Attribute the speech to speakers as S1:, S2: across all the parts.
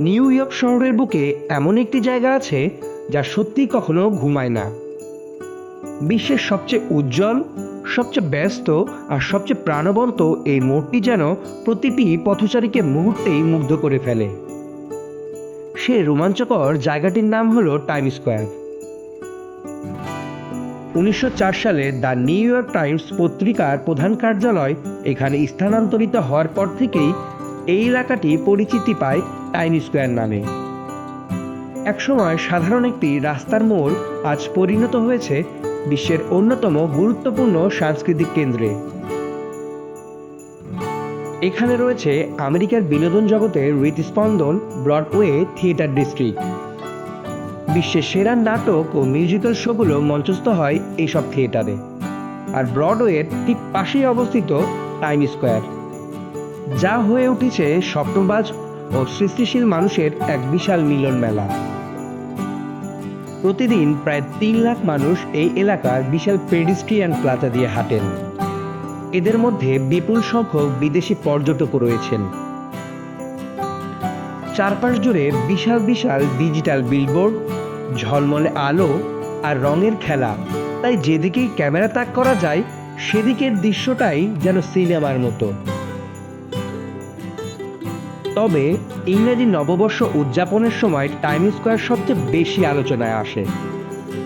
S1: New York শহরের বুকে এমন একটি জায়গা আছে যা সত্যি কখনো ঘুমায় না। বিশ্বের সবচেয়ে উজ্জ্বল, সবচেয়ে ব্যস্ত আর সবচেয়ে প্রাণবন্ত এই মোড়টি যেন প্রতিটি পথচারীকে মুহূর্তেই মুগ্ধ করে ফেলে। সে রোমাঞ্চকর জায়গাটির নাম হলো টাইম স্কোয়ার। 1904 সালে দ্য নিউ ইয়র্ক টাইমস পত্রিকার প্রধান কার্যালয় এখানে স্থানান্তরিত হওয়ার পর থেকেই এই এলাকাটি পরিচিতি পায় টাইম স্কোয়ার নামে। একসময় সাধারণ একটি রাস্তার মোড় আজ পরিণত হয়েছে বিশ্বের অন্যতম গুরুত্বপূর্ণ সাংস্কৃতিক কেন্দ্রে। এখানে রয়েছে আমেরিকার বিনোদন জগতের হৃৎস্পন্দন ব্রডওয়ে থিয়েটার ডিস্ট্রিক্ট। বিশ্বের সেরা নাটক ও মিউজিক্যাল শোগুলো মঞ্চস্থ হয় এইসব থিয়েটারে। আর ব্রডওয়ের ঠিক পাশেই অবস্থিত টাইম স্কোয়ার, যা হয়ে উঠেছে স্বপ্নবাজ ও সৃষ্টিশীল মানুষের এক বিশাল মিলন মেলা। প্রতিদিন প্রায় 3 লাখ মানুষ এই এলাকার বিশাল পেডিস্ট্রিয়ান প্লাজা দিয়ে হাঁটেন। এদের মধ্যে বিপুল সংখ্যক বিদেশি পর্যটকও রয়েছেন। চারপাশ জুড়ে বিশাল বিশাল ডিজিটাল বিলবোর্ড, ঝলমলে আলো আর রঙের খেলা, তাই যেদিকেই ক্যামেরা তাক করা যায় সেদিকের দৃশ্যটাই যেন সিনেমার মতো। তবে ইংরেজি নববর্ষ উদযাপনের সময় টাইম স্কোয়ার সবচেয়ে বেশি আলোচনায় আসে।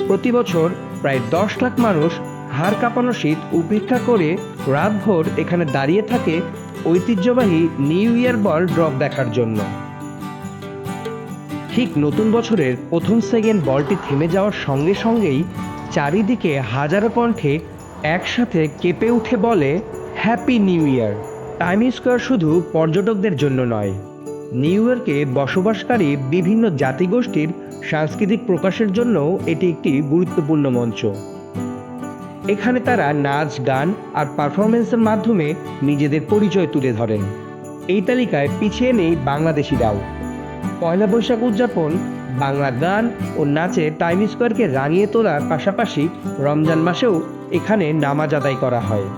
S1: প্রতি বছর প্রায় 10 লাখ মানুষ হাড় কাঁপানো শীত উপেক্ষা করে রাতভর এখানে দাঁড়িয়ে থাকে ঐতিহ্যবাহী নিউ ইয়ার বল ড্রপ দেখার জন্য। ঠিক নতুন বছরের প্রথম সেকেন্ড বলটি থেমে যাওয়ার সঙ্গে সঙ্গেই চারিদিকে হাজারো কণ্ঠে একসাথে কেঁপে উঠে বলে happy new year. Time square শুধু পর্যটকদের জন্য নয়, নিউ ইয়র্কে বসবাসকারী বিভিন্ন জাতিগোষ্ঠীর সাংস্কৃতিক প্রকাশের জন্য এটি একটি গুরুত্বপূর্ণ মঞ্চ। এখানে তারা নাচ, গান আর পারফরমেন্সের মাধ্যমে নিজেদের পরিচয় তুলে ধরেন। এই তালিকায় পিছিয়ে নেই বাংলাদেশিরাও। পয়লা বৈশাখ উদযাপন, বাংলা গান ও নাচে টাইম স্কোয়ারকে রাঙিয়ে তোলার পাশাপাশি রমজান মাসেও এখানে নামাজ আদায় করা হয়।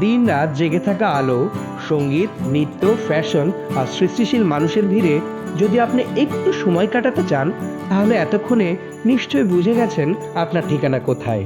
S1: দিন রাত জেগে থাকা আলো, সঙ্গীত, নৃত্য, ফ্যাশন আর সৃষ্টিশীল মানুষের ভিড়ে যদি আপনি একটু সময় কাটাতে চান, তাহলে এতক্ষণে নিশ্চয়ই বুঝে গেছেন আপনার ঠিকানা কোথায়।